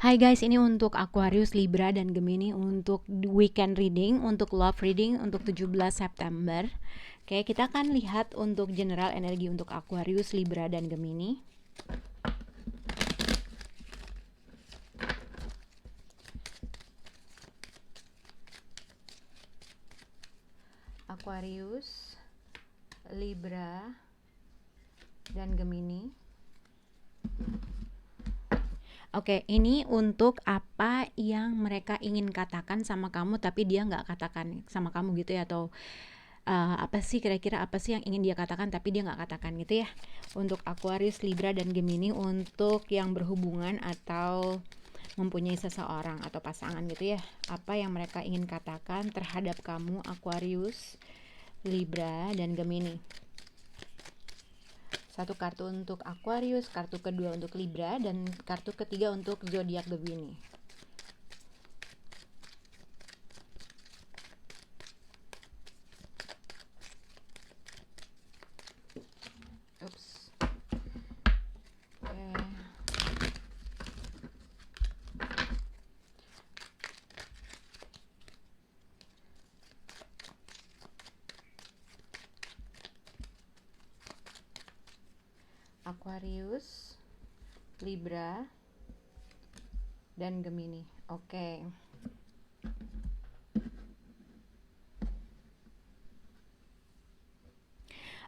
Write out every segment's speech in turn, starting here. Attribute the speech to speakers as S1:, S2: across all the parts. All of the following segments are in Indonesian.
S1: Hai guys, ini untuk Aquarius, Libra, dan Gemini untuk weekend reading, untuk love reading untuk 17 September. Oke, kita akan lihat untuk general energi untuk Aquarius, Libra, dan Gemini. Aquarius, Libra, dan Gemini. Oke, ini untuk apa yang mereka ingin katakan sama kamu tapi dia nggak katakan sama kamu gitu ya, atau apa sih kira-kira apa sih yang ingin dia katakan tapi dia nggak katakan gitu ya. Untuk Aquarius, Libra, dan Gemini untuk yang berhubungan atau mempunyai seseorang atau pasangan gitu ya, apa yang mereka ingin katakan terhadap kamu Aquarius, Libra, dan Gemini. Satu kartu untuk Aquarius, kartu kedua untuk Libra, dan kartu ketiga untuk zodiak Gemini. Oops. Aquarius, Libra, dan Gemini. Oke.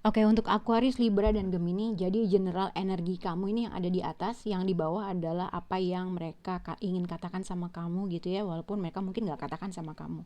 S1: Oke, untuk Aquarius, Libra, dan Gemini, jadi general energi kamu ini yang ada di atas, yang di bawah adalah apa yang mereka ingin katakan sama kamu gitu ya, walaupun mereka mungkin nggak katakan sama kamu.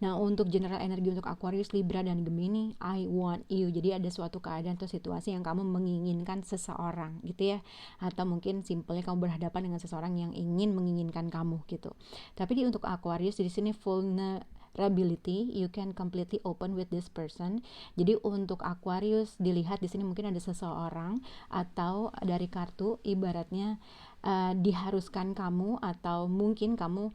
S1: Nah, untuk general energi untuk Aquarius, Libra, dan Gemini, I want you. Jadi ada suatu keadaan atau situasi yang kamu menginginkan seseorang gitu ya, atau mungkin simpelnya kamu berhadapan dengan seseorang yang ingin menginginkan kamu gitu. Tapi untuk Aquarius di sini vulnerability, you can completely open with this person. Jadi untuk Aquarius dilihat di sini mungkin ada seseorang atau dari kartu ibaratnya diharuskan kamu, atau mungkin kamu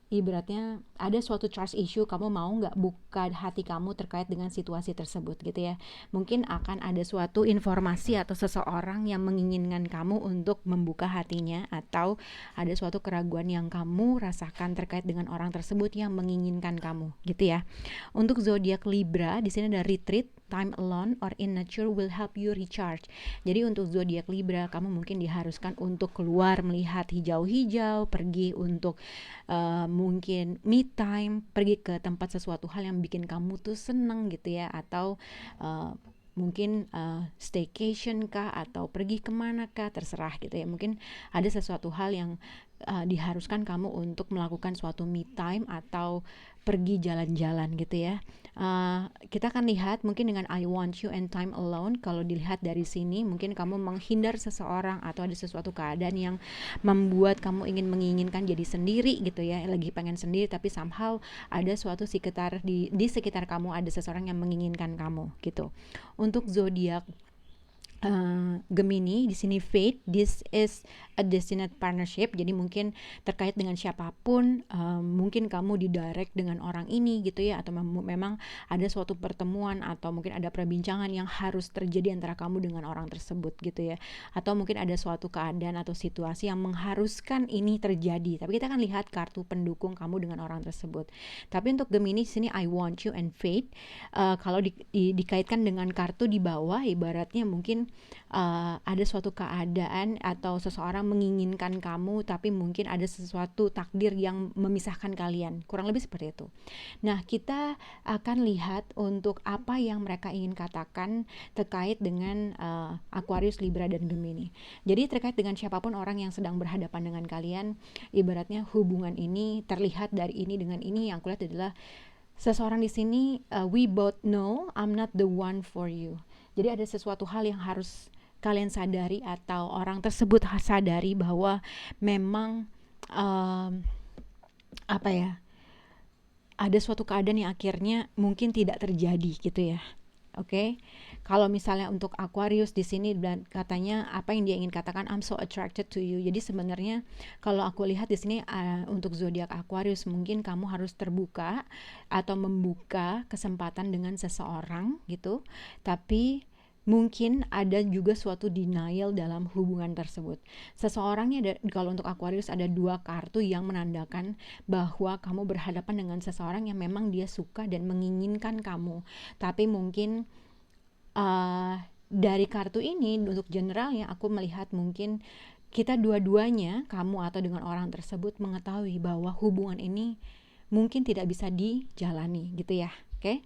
S1: ibaratnya ada suatu trust issue, kamu mau nggak buka hati kamu terkait dengan situasi tersebut gitu ya. Mungkin akan ada suatu informasi atau seseorang yang menginginkan kamu untuk membuka hatinya, atau ada suatu keraguan yang kamu rasakan terkait dengan orang tersebut yang menginginkan kamu gitu ya. Untuk zodiak Libra di sini ada retreat, time alone or in nature will help you recharge. Jadi untuk zodiak Libra, kamu mungkin diharuskan untuk keluar melihat hijau-hijau, pergi untuk mungkin me time, pergi ke tempat sesuatu hal yang bikin kamu tuh seneng gitu ya, atau mungkin staycation kah, atau pergi kemana kah, terserah gitu ya. Mungkin ada sesuatu hal yang diharuskan kamu untuk melakukan suatu me time atau pergi jalan-jalan gitu ya. Kita akan lihat mungkin dengan I want you and time alone, kalau dilihat dari sini mungkin kamu menghindar seseorang atau ada sesuatu keadaan yang membuat kamu ingin menginginkan jadi sendiri gitu ya, lagi pengen sendiri tapi somehow ada suatu sekitar di sekitar kamu ada seseorang yang menginginkan kamu gitu. Untuk zodiak Gemini di sini fate, this is a destined partnership. Jadi mungkin terkait dengan siapapun, mungkin kamu didirect dengan orang ini gitu ya, atau memang ada suatu pertemuan atau mungkin ada perbincangan yang harus terjadi antara kamu dengan orang tersebut gitu ya, atau mungkin ada suatu keadaan atau situasi yang mengharuskan ini terjadi. Tapi kita akan lihat kartu pendukung kamu dengan orang tersebut. Tapi untuk Gemini di sini I want you and fate, kalau dikaitkan dengan kartu di bawah, ibaratnya mungkin ada suatu keadaan atau seseorang menginginkan kamu tapi mungkin ada sesuatu takdir yang memisahkan kalian, kurang lebih seperti itu. Nah, kita akan lihat untuk apa yang mereka ingin katakan terkait dengan Aquarius, Libra, dan Gemini. Jadi terkait dengan siapapun orang yang sedang berhadapan dengan kalian, ibaratnya hubungan ini terlihat dari ini dengan ini, yang aku lihat adalah seseorang di sini, we both know I'm not the one for you. Jadi ada sesuatu hal yang harus kalian sadari atau orang tersebut sadari bahwa memang apa ya, ada suatu keadaan yang akhirnya mungkin tidak terjadi gitu ya. Oke, kalau misalnya untuk Aquarius di sini katanya apa yang dia ingin katakan, I'm so attracted to you. Jadi sebenarnya kalau aku lihat di sini untuk zodiak Aquarius, mungkin kamu harus terbuka atau membuka kesempatan dengan seseorang gitu. Tapi mungkin ada juga suatu denial dalam hubungan tersebut. Seseorangnya kalau untuk Aquarius ada 2 kartu yang menandakan bahwa kamu berhadapan dengan seseorang yang memang dia suka dan menginginkan kamu. Tapi mungkin dari kartu ini untuk generalnya aku melihat mungkin kita dua-duanya, kamu atau dengan orang tersebut, mengetahui bahwa hubungan ini mungkin tidak bisa dijalani gitu ya. Oke?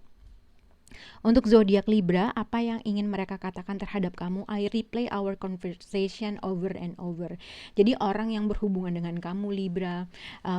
S1: Untuk zodiak Libra, apa yang ingin mereka katakan terhadap kamu? I replay our conversation over and over. Jadi orang yang berhubungan dengan kamu Libra,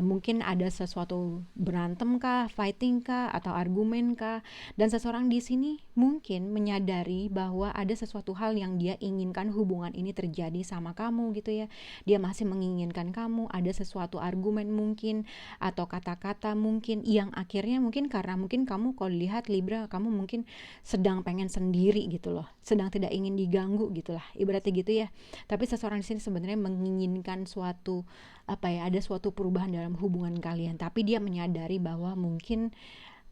S1: mungkin ada sesuatu berantem kah, fighting kah, atau argumen kah, dan seseorang di sini mungkin menyadari bahwa ada sesuatu hal yang dia inginkan hubungan ini terjadi sama kamu gitu ya. Dia masih menginginkan kamu, ada sesuatu argumen mungkin atau kata-kata mungkin yang akhirnya mungkin karena mungkin kamu kalau lihat Libra, kamu mungkin sedang pengen sendiri gitu loh, sedang tidak ingin diganggu gitulah ibaratnya gitu ya. Tapi seseorang di sini sebenarnya menginginkan suatu ada suatu perubahan dalam hubungan kalian, tapi dia menyadari bahwa mungkin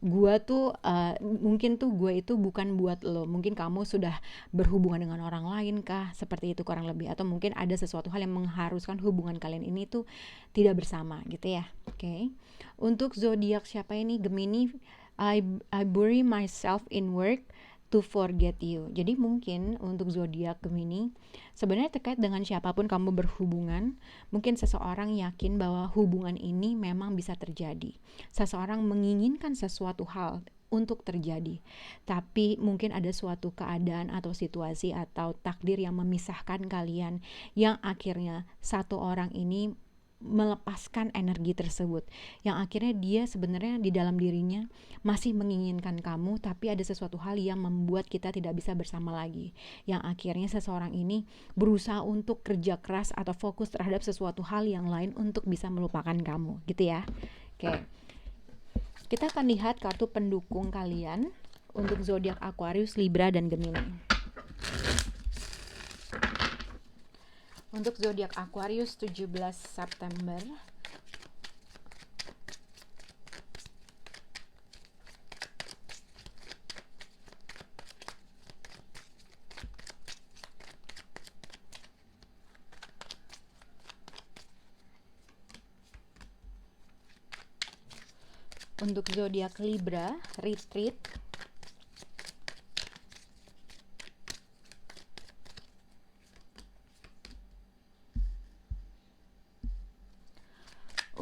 S1: mungkin gue itu bukan buat lo, mungkin kamu sudah berhubungan dengan orang lain kah, seperti itu kurang lebih, atau mungkin ada sesuatu hal yang mengharuskan hubungan kalian ini tuh tidak bersama gitu ya. Oke. Untuk zodiak siapa ini? Gemini. I bury myself in work to forget you. Jadi mungkin untuk zodiak Gemini sebenarnya terkait dengan siapapun kamu berhubungan, mungkin seseorang yakin bahwa hubungan ini memang bisa terjadi. Seseorang menginginkan sesuatu hal untuk terjadi, tapi mungkin ada suatu keadaan atau situasi atau takdir yang memisahkan kalian, yang akhirnya satu orang ini melepaskan energi tersebut, yang akhirnya dia sebenarnya di dalam dirinya masih menginginkan kamu, tapi ada sesuatu hal yang membuat kita tidak bisa bersama lagi, yang akhirnya seseorang ini berusaha untuk kerja keras atau fokus terhadap sesuatu hal yang lain untuk bisa melupakan kamu gitu ya. Oke. Kita akan lihat kartu pendukung kalian untuk zodiak Aquarius, Libra, dan Gemini. Untuk zodiak Aquarius 17 September. Untuk zodiak Libra, retreat.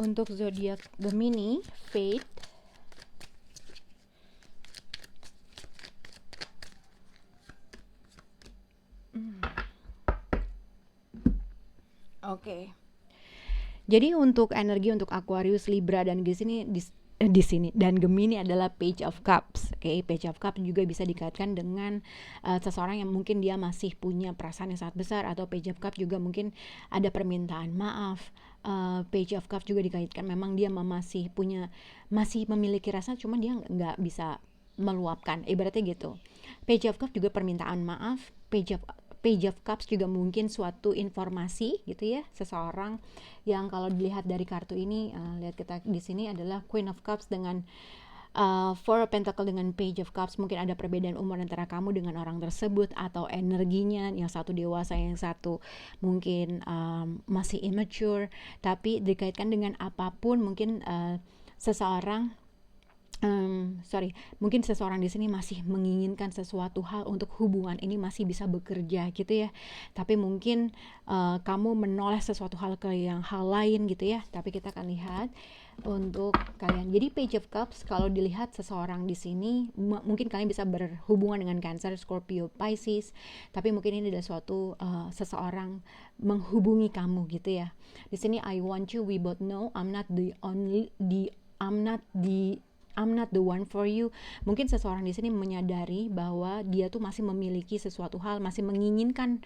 S1: Untuk zodiak Gemini, fate. Oke. Jadi untuk energi untuk Aquarius, Libra, dan di sini dan Gemini adalah Page of Cups. Oke, Page of Cups juga bisa dikaitkan dengan seseorang yang mungkin dia masih punya perasaan yang sangat besar, atau Page of Cups juga mungkin ada permintaan maaf. Page of Cups juga dikaitkan memang dia masih memiliki rasa, cuma dia nggak bisa meluapkan, ibaratnya gitu. Page of Cups juga permintaan maaf. Page of Cups juga mungkin suatu informasi gitu ya, seseorang yang kalau dilihat dari kartu ini, lihat kita di sini adalah Queen of Cups dengan Four of Pentacles dengan Page of Cups. Mungkin ada perbedaan umur antara kamu dengan orang tersebut, atau energinya, yang satu dewasa, yang satu mungkin masih immature, tapi dikaitkan dengan apapun. Mungkin seseorang mungkin seseorang di sini masih menginginkan sesuatu hal untuk hubungan ini masih bisa bekerja gitu ya, tapi mungkin kamu menoleh sesuatu hal ke yang hal lain gitu ya. Tapi kita akan lihat untuk kalian. Jadi Page of Cups kalau dilihat seseorang di sini mungkin kalian bisa berhubungan dengan Cancer, Scorpio, Pisces, tapi mungkin ini adalah suatu seseorang menghubungi kamu gitu ya. Di sini I want you, we both know I'm not the one for you. Mungkin seseorang di sini menyadari bahwa dia tuh masih memiliki sesuatu hal, masih menginginkan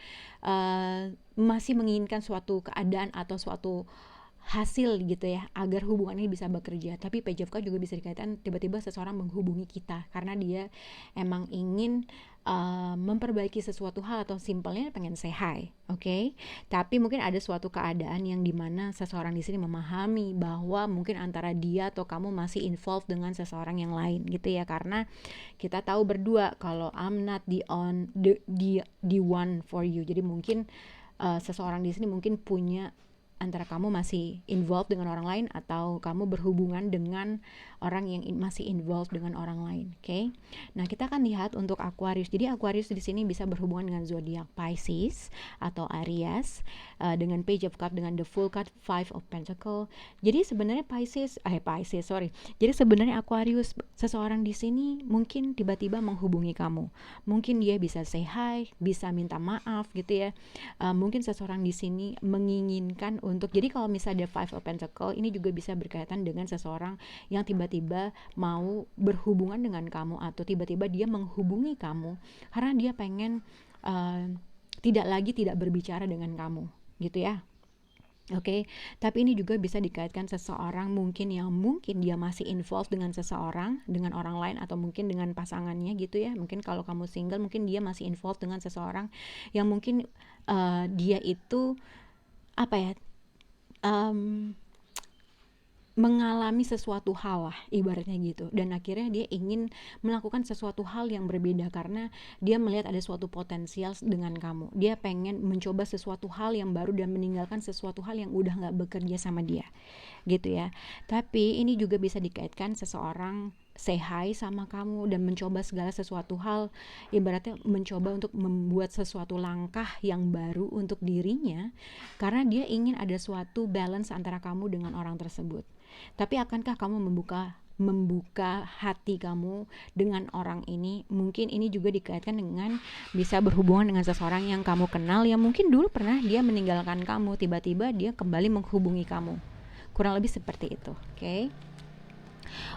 S1: suatu keadaan atau suatu hasil gitu ya, agar hubungan ini bisa bekerja. Tapi Page of Cups juga bisa dikaitkan tiba-tiba seseorang menghubungi kita karena dia emang ingin memperbaiki sesuatu hal atau simpelnya pengen say hi, oke? Tapi mungkin ada suatu keadaan yang dimana seseorang di sini memahami bahwa mungkin antara dia atau kamu masih involved dengan seseorang yang lain gitu ya, karena kita tahu berdua kalau I'm not the one for you. Jadi mungkin seseorang di sini mungkin punya, antara kamu masih involved dengan orang lain atau kamu berhubungan dengan orang yang masih involved dengan orang lain, oke? Nah, kita akan lihat untuk Aquarius. Jadi Aquarius di sini bisa berhubungan dengan zodiak Pisces atau Aries, dengan Page of Cups, dengan the Full card Five of Pentacles. Jadi sebenarnya Jadi sebenarnya Aquarius, seseorang di sini mungkin tiba-tiba menghubungi kamu. Mungkin dia bisa say hi, bisa minta maaf gitu ya. Mungkin seseorang di sini menginginkan untuk, jadi kalau misalnya ada Five of Pentacles, ini juga bisa berkaitan dengan seseorang yang tiba-tiba mau berhubungan dengan kamu atau tiba-tiba dia menghubungi kamu karena dia pengen tidak berbicara dengan kamu gitu ya. Oke, tapi ini juga bisa dikaitkan seseorang mungkin dia masih involved dengan seseorang, dengan orang lain atau mungkin dengan pasangannya gitu ya. Mungkin kalau kamu single, mungkin dia masih involved dengan seseorang yang mungkin dia itu apa ya, mengalami sesuatu hal lah ibaratnya gitu, dan akhirnya dia ingin melakukan sesuatu hal yang berbeda karena dia melihat ada suatu potensial dengan kamu. Dia pengen mencoba sesuatu hal yang baru dan meninggalkan sesuatu hal yang udah gak bekerja sama dia gitu ya. Tapi ini juga bisa dikaitkan seseorang say hi sama kamu dan mencoba segala sesuatu hal, ibaratnya mencoba untuk membuat sesuatu langkah yang baru untuk dirinya karena dia ingin ada suatu balance antara kamu dengan orang tersebut. Tapi akankah kamu membuka hati kamu dengan orang ini? Mungkin ini juga dikaitkan dengan bisa berhubungan dengan seseorang yang kamu kenal yang mungkin dulu pernah dia meninggalkan kamu, tiba-tiba dia kembali menghubungi kamu. Kurang lebih seperti itu, oke?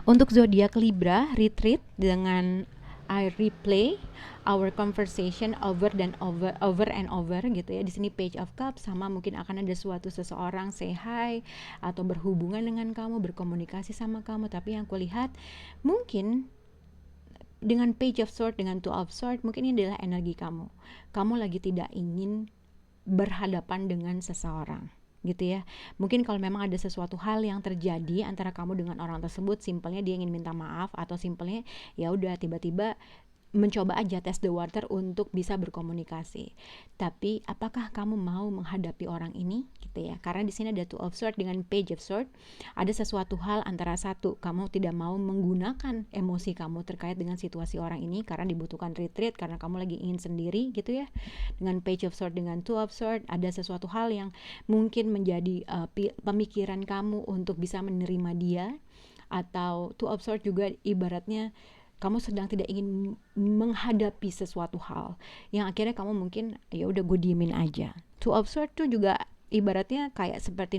S1: Untuk zodiak Libra, retreat dengan I replay our conversation over and over gitu ya. Di sini Page of Cups, sama mungkin akan ada suatu seseorang say hi atau berhubungan dengan kamu, berkomunikasi sama kamu. Tapi yang kulihat mungkin dengan Page of Swords, dengan Two of Swords, mungkin ini adalah energi kamu. Kamu lagi tidak ingin berhadapan dengan seseorang gitu ya. Mungkin kalau memang ada sesuatu hal yang terjadi antara kamu dengan orang tersebut, simpelnya dia ingin minta maaf atau simpelnya ya udah tiba-tiba mencoba aja test the water untuk bisa berkomunikasi. Tapi apakah kamu mau menghadapi orang ini gitu ya? Karena di sini ada Two of Swords dengan Page of Swords. Ada sesuatu hal antara satu, kamu tidak mau menggunakan emosi kamu terkait dengan situasi orang ini karena dibutuhkan retreat karena kamu lagi ingin sendiri gitu ya. Dengan Page of Swords dengan Two of Swords ada sesuatu hal yang mungkin menjadi pemikiran kamu untuk bisa menerima dia, atau Two of Swords juga ibaratnya kamu sedang tidak ingin menghadapi sesuatu hal yang akhirnya kamu mungkin ya udah gue diemin aja. Two of Swords tuh juga ibaratnya kayak seperti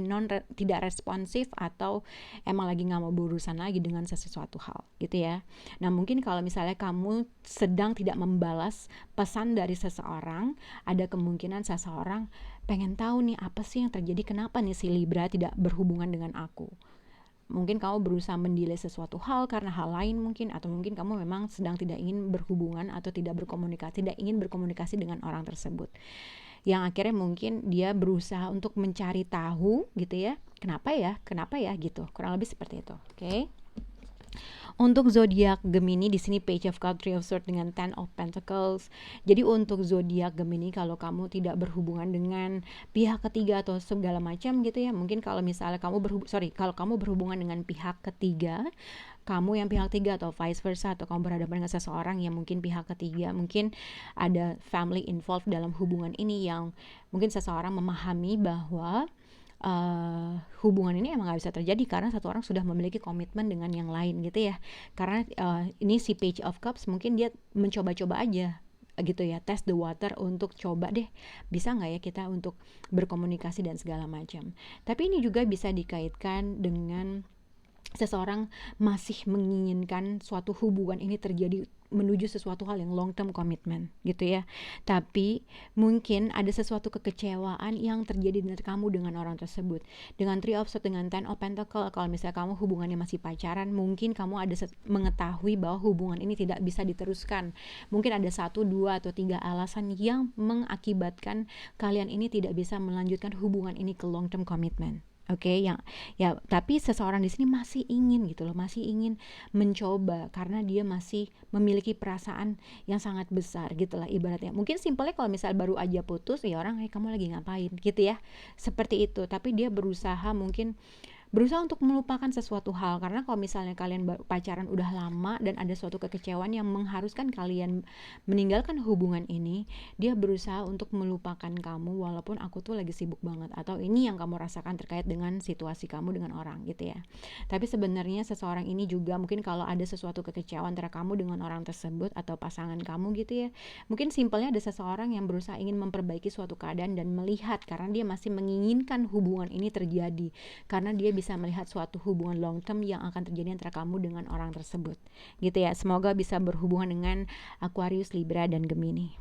S1: tidak responsif atau emang lagi nggak mau berurusan lagi dengan sesuatu hal gitu ya. Nah mungkin kalau misalnya kamu sedang tidak membalas pesan dari seseorang, ada kemungkinan seseorang pengen tahu nih apa sih yang terjadi, kenapa nih si Libra tidak berhubungan dengan aku. Mungkin kamu berusaha mendelay sesuatu hal karena hal lain mungkin, atau mungkin kamu memang sedang tidak ingin berhubungan atau tidak ingin berkomunikasi dengan orang tersebut, yang akhirnya mungkin dia berusaha untuk mencari tahu gitu ya, kenapa ya gitu, kurang lebih seperti itu, oke? Untuk zodiak Gemini di sini Page of Cups, Three of Swords dengan Ten of Pentacles. Jadi untuk zodiak Gemini, kalau kamu tidak berhubungan dengan pihak ketiga atau segala macam gitu ya, mungkin kalau misalnya kalau kamu berhubungan dengan pihak ketiga, kamu yang pihak ketiga atau vice versa, atau kamu berhadapan dengan seseorang yang mungkin pihak ketiga, mungkin ada family involved dalam hubungan ini yang mungkin seseorang memahami bahwa hubungan ini emang gak bisa terjadi karena satu orang sudah memiliki komitmen dengan yang lain gitu ya. Karena ini si Page of Cups mungkin dia mencoba-coba aja gitu ya, test the water untuk coba deh bisa gak ya kita untuk berkomunikasi dan segala macam. Tapi ini juga bisa dikaitkan dengan seseorang masih menginginkan suatu hubungan ini terjadi menuju sesuatu hal yang long term commitment gitu ya. Tapi mungkin ada sesuatu kekecewaan yang terjadi dari kamu dengan orang tersebut. Dengan Three of Swords, dengan Ten of Pentacles, kalau misalnya kamu hubungannya masih pacaran, mungkin kamu ada mengetahui bahwa hubungan ini tidak bisa diteruskan. Mungkin ada 1, 2, atau 3 alasan yang mengakibatkan kalian ini tidak bisa melanjutkan hubungan ini ke long term commitment. Oke, yang ya, tapi seseorang di sini masih ingin gitu loh, masih ingin mencoba karena dia masih memiliki perasaan yang sangat besar gitu lah ibaratnya. Mungkin simpelnya kalau misal baru aja putus, ya orang, kamu lagi ngapain gitu ya, seperti itu. Tapi dia berusaha untuk melupakan sesuatu hal, karena kalau misalnya kalian pacaran udah lama dan ada suatu kekecewaan yang mengharuskan kalian meninggalkan hubungan ini, dia berusaha untuk melupakan kamu walaupun aku tuh lagi sibuk banget, atau ini yang kamu rasakan terkait dengan situasi kamu dengan orang gitu ya. Tapi sebenarnya seseorang ini juga mungkin kalau ada sesuatu kekecewaan antara kamu dengan orang tersebut atau pasangan kamu gitu ya, mungkin simpelnya ada seseorang yang berusaha ingin memperbaiki suatu keadaan dan melihat, karena dia masih menginginkan hubungan ini terjadi, karena dia bisa melihat suatu hubungan long term yang akan terjadi antara kamu dengan orang tersebut gitu ya. Semoga bisa berhubungan dengan Aquarius, Libra, dan Gemini.